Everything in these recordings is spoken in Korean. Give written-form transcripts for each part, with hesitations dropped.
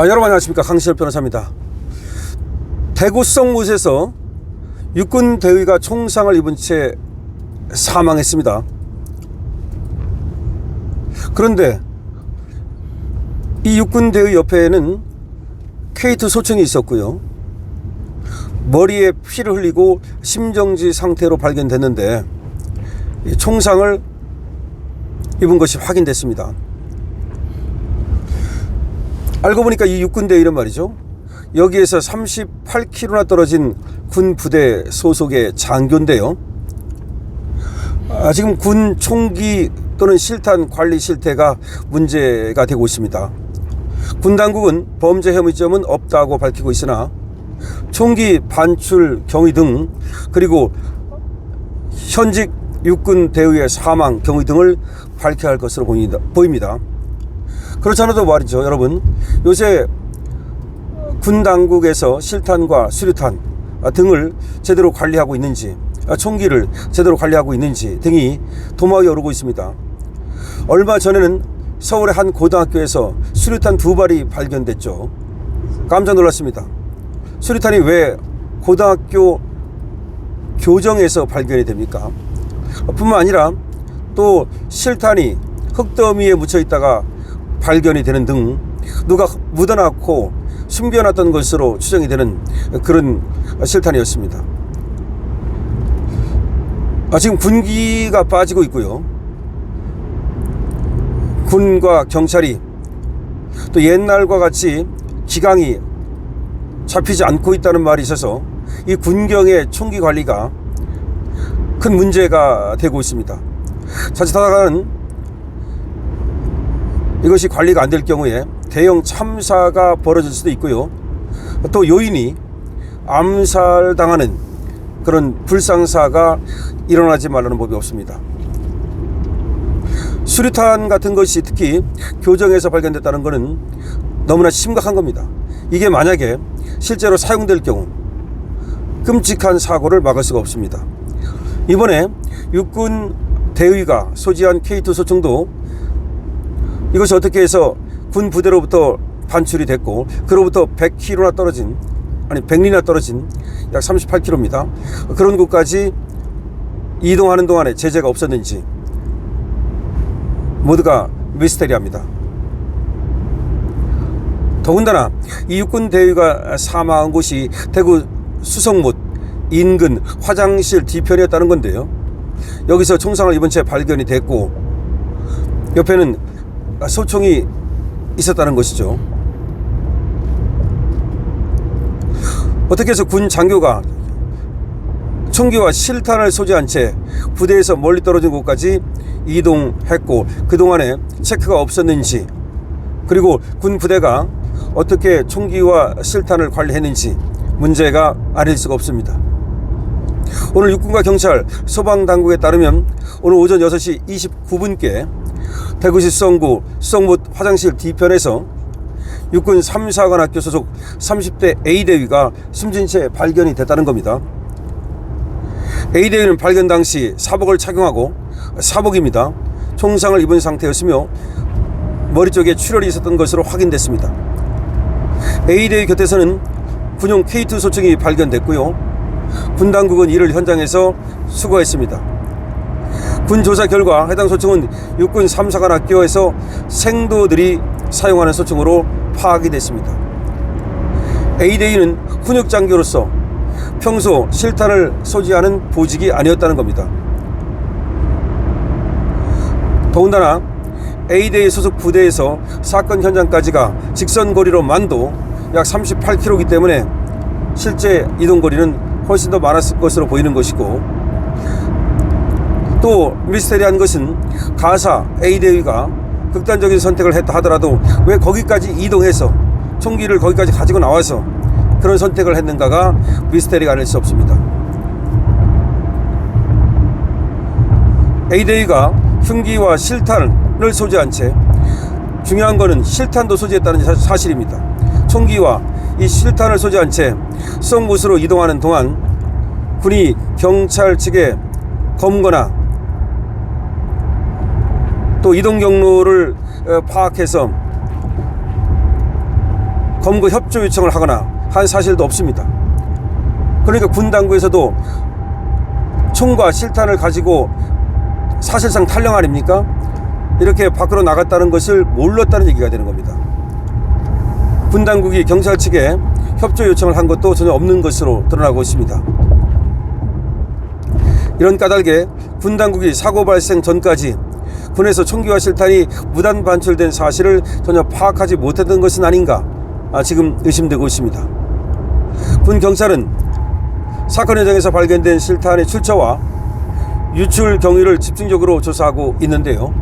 여러분 안녕하십니까, 강신엽 변호사입니다. 대구 수성못에서 육군 대위가 총상을 입은 채 사망했습니다. 그런데 이 육군 대위 옆에는 K2 소총이 있었고요, 머리에 피를 흘리고 심정지 상태로 발견됐는데 총상을 입은 것이 확인됐습니다. 알고 보니까 이 육군 대위는 말이죠, 여기에서 38km나 떨어진 군 부대 소속의 장교인데요, 지금 군 총기 또는 실탄 관리 실태가 문제가 되고 있습니다. 군 당국은 범죄 혐의점은 없다고 밝히고 있으나 총기 반출 경위 등, 그리고 현직 육군 대위의 사망 경위 등을 밝혀야 할 것으로 보입니다. 그렇지 않아도 말이죠, 여러분, 요새 군 당국에서 실탄과 수류탄 등을 제대로 관리하고 있는지, 총기를 제대로 관리하고 있는지 등이 도마에 오르고 있습니다. 얼마 전에는 서울의 한 고등학교에서 수류탄 2발이 발견됐죠. 깜짝 놀랐습니다. 수류탄이 왜 고등학교 교정에서 발견이 됩니까? 뿐만 아니라 또 실탄이 흙더미에 묻혀 있다가 발견이 되는 등 누가 묻어놨고 숨겨놨던 것으로 추정이 되는 그런 실탄이었습니다. 지금 군기가 빠지고 있고요, 군과 경찰이 또 옛날과 같이 기강이 잡히지 않고 있다는 말이 있어서 이 군경의 총기 관리가 큰 문제가 되고 있습니다. 자칫하다가는 이것이 관리가 안 될 경우에 대형 참사가 벌어질 수도 있고요, 또 요인이 암살당하는 그런 불상사가 일어나지 말라는 법이 없습니다. 수류탄 같은 것이 특히 교정에서 발견됐다는 것은 너무나 심각한 겁니다. 이게 만약에 실제로 사용될 경우 끔찍한 사고를 막을 수가 없습니다. 이번에 육군 대위가 소지한 K2 소총도 이것이 어떻게 해서 군 부대로부터 반출이 됐고, 그로부터 100km나 떨어진, 100리나 떨어진 약 38km입니다. 그런 곳까지 이동하는 동안에 제재가 없었는지 모두가 미스테리합니다. 더군다나 이 육군 대위가 사망한 곳이 대구 수성못 인근 화장실 뒤편이었다는 건데요, 여기서 총상을 입은 채 발견이 됐고 옆에는 소총이 있었다는 것이죠. 어떻게 해서 군 장교가 총기와 실탄을 소지한 채 부대에서 멀리 떨어진 곳까지 이동했고 그동안에 체크가 없었는지, 그리고 군 부대가 어떻게 총기와 실탄을 관리했는지 문제가 아닐 수가 없습니다. 오늘 육군과 경찰, 소방당국에 따르면 오늘 오전 6시 29분께 대구시 수성구 수성못 화장실 뒤편에서 육군 3사관학교 소속 30대 A대위가 숨진 채 발견이 됐다는 겁니다. A대위는 발견 당시 사복을 착용하고, 사복입니다, 총상을 입은 상태였으며 머리 쪽에 출혈이 있었던 것으로 확인됐습니다. A대위 곁에서는 군용 K2 소총이 발견됐고요, 군 당국은 이를 현장에서 수거했습니다. 군 조사 결과 해당 소총은 육군 3사관학교에서 생도들이 사용하는 소총으로 파악이 됐습니다. A대위는 훈육 장교로서 평소 실탄을 소지하는 보직이 아니었다는 겁니다. 더군다나 A대위 소속 부대에서 사건 현장까지가 직선거리로 만도 약 38km이기 때문에 실제 이동거리는 훨씬 더 많았을 것으로 보이는 것이고, 또 미스테리한 것은 가사 A대위가 극단적인 선택을 했다 하더라도 왜 거기까지 이동해서 총기를 거기까지 가지고 나와서 그런 선택을 했는가가 미스테리가 아닐 수 없습니다. A대위가 흉기와 실탄을 소지한 채, 중요한 것은 실탄도 소지했다는 사실입니다. 총기와 이 실탄을 소지한 채 수성못으로 이동하는 동안 군이 경찰 측에 검거나 또 이동 경로를 파악해서 검거 협조 요청을 하거나 한 사실도 없습니다. 그러니까 군 당국에서도 총과 실탄을 가지고 사실상 탈령 아닙니까? 이렇게 밖으로 나갔다는 것을 몰랐다는 얘기가 되는 겁니다. 군 당국이 경찰 측에 협조 요청을 한 것도 전혀 없는 것으로 드러나고 있습니다. 이런 까닭에 군 당국이 사고 발생 전까지 군에서 총기와 실탄이 무단 반출된 사실을 전혀 파악하지 못했던 것은 아닌가 지금 의심되고 있습니다. 군 경찰은 사건 현장에서 발견된 실탄의 출처와 유출 경위를 집중적으로 조사하고 있는데요.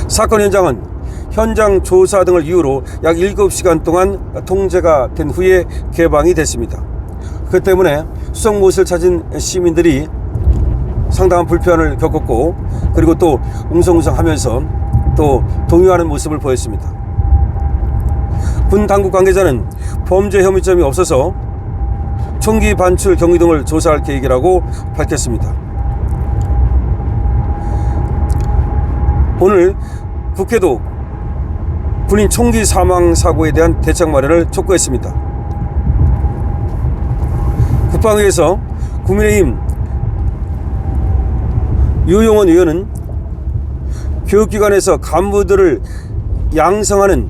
사건 현장은 현장 조사 등을 이유로 약 7시간 동안 통제가 된 후에 개방이 됐습니다. 그 때문에 수송못을 찾은 시민들이 상당한 불편을 겪었고, 그리고 또 웅성웅성하면서 또 동요하는 모습을 보였습니다. 군 당국 관계자는 범죄 혐의점이 없어서 총기 반출 경위 등을 조사할 계획이라고 밝혔습니다. 오늘 국회도 군인 총기 사망 사고에 대한 대책 마련을 촉구했습니다. 국방위에서 국민의힘 유용원 의원은 교육기관에서 간부들을 양성하는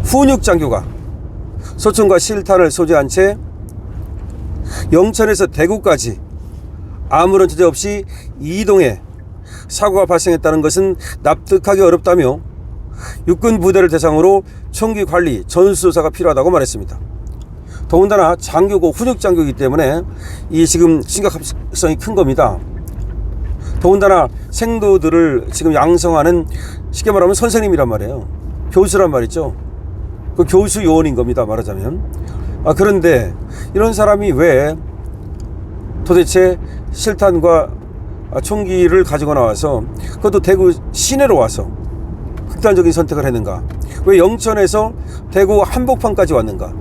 훈육장교가 소총과 실탄을 소지한 채 영천에서 대구까지 아무런 제재 없이 이동해 사고가 발생했다는 것은 납득하기 어렵다며 육군 부대를 대상으로 총기 관리 전수조사가 필요하다고 말했습니다. 더군다나 장교고 훈육장교이기 때문에 이 지금 심각성이 큰 겁니다. 더군다나 생도들을 지금 양성하는, 쉽게 말하면 선생님이란 말이에요. 교수란 말이죠. 그 교수 요원인 겁니다, 말하자면. 그런데 이런 사람이 왜 도대체 실탄과 총기를 가지고 나와서, 그것도 대구 시내로 와서 극단적인 선택을 했는가? 왜 영천에서 대구 한복판까지 왔는가?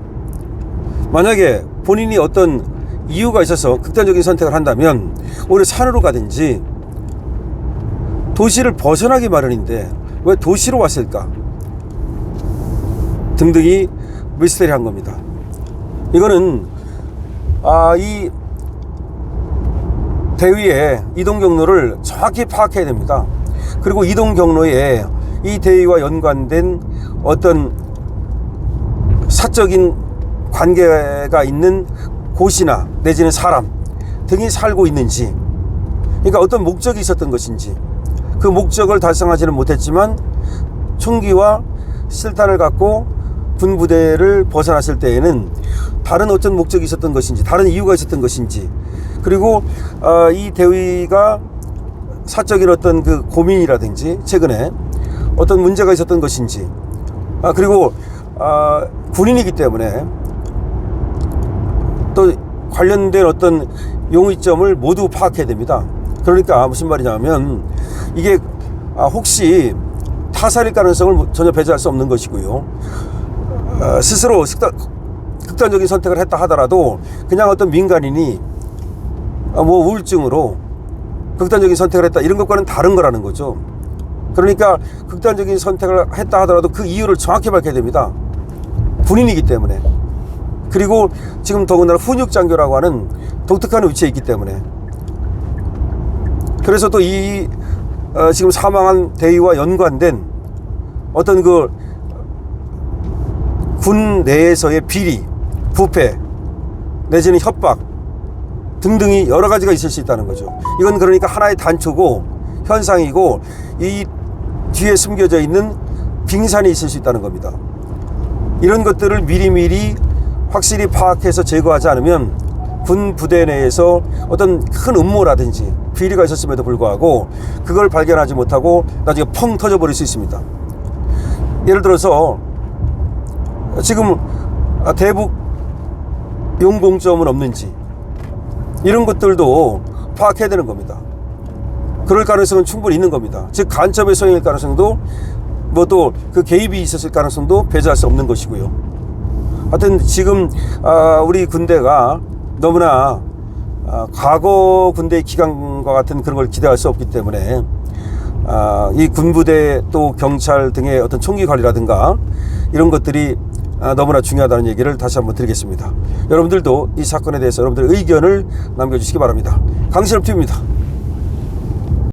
만약에 본인이 어떤 이유가 있어서 극단적인 선택을 한다면 오히려 산으로 가든지 도시를 벗어나기 마련인데 왜 도시로 왔을까? 등등이 미스테리한 겁니다. 이거는 이 대위의 이동 경로를 정확히 파악해야 됩니다. 그리고 이동 경로에 이 대위와 연관된 어떤 사적인 관계가 있는 곳이나 내지는 사람 등이 살고 있는지, 그러니까 어떤 목적이 있었던 것인지, 그 목적을 달성하지는 못했지만 총기와 실탄을 갖고 군부대를 벗어났을 때에는 다른 어떤 목적이 있었던 것인지, 다른 이유가 있었던 것인지, 그리고 이 대위가 사적인 어떤 그 고민이라든지 최근에 어떤 문제가 있었던 것인지, 그리고 군인이기 때문에 또 관련된 어떤 용의점을 모두 파악해야 됩니다. 그러니까 무슨 말이냐면 이게 혹시 타살일 가능성을 전혀 배제할 수 없는 것이고요. 스스로 극단적인 선택을 했다 하더라도 그냥 어떤 민간인이 뭐 우울증으로 극단적인 선택을 했다 이런 것과는 다른 거라는 거죠. 그러니까 극단적인 선택을 했다 하더라도 그 이유를 정확히 밝혀야 됩니다. 군인이기 때문에. 그리고 지금 더군다나 훈육장교라고 하는 독특한 위치에 있기 때문에. 그래서 또 이 지금 사망한 대위와 연관된 어떤 그 군 내에서의 비리, 부패, 내지는 협박 등등이 여러 가지가 있을 수 있다는 거죠. 이건 그러니까 하나의 단초고 현상이고 이 뒤에 숨겨져 있는 빙산이 있을 수 있다는 겁니다. 이런 것들을 미리미리 확실히 파악해서 제거하지 않으면 군 부대 내에서 어떤 큰 음모라든지 비리가 있었음에도 불구하고 그걸 발견하지 못하고 나중에 펑 터져버릴 수 있습니다. 예를 들어서 지금 대북 용공점은 없는지 이런 것들도 파악해야 되는 겁니다. 그럴 가능성은 충분히 있는 겁니다. 즉 간첩의 소행일 가능성도 뭐 또 그 개입이 있었을 가능성도 배제할 수 없는 것이고요. 하여튼 지금 우리 군대가 너무나 과거 군대의 기강과 같은 그런 걸 기대할 수 없기 때문에 이 군부대 또 경찰 등의 어떤 총기 관리라든가 이런 것들이 너무나 중요하다는 얘기를 다시 한번 드리겠습니다. 여러분들도 이 사건에 대해서 여러분들의 의견을 남겨주시기 바랍니다. 강신업 TV입니다.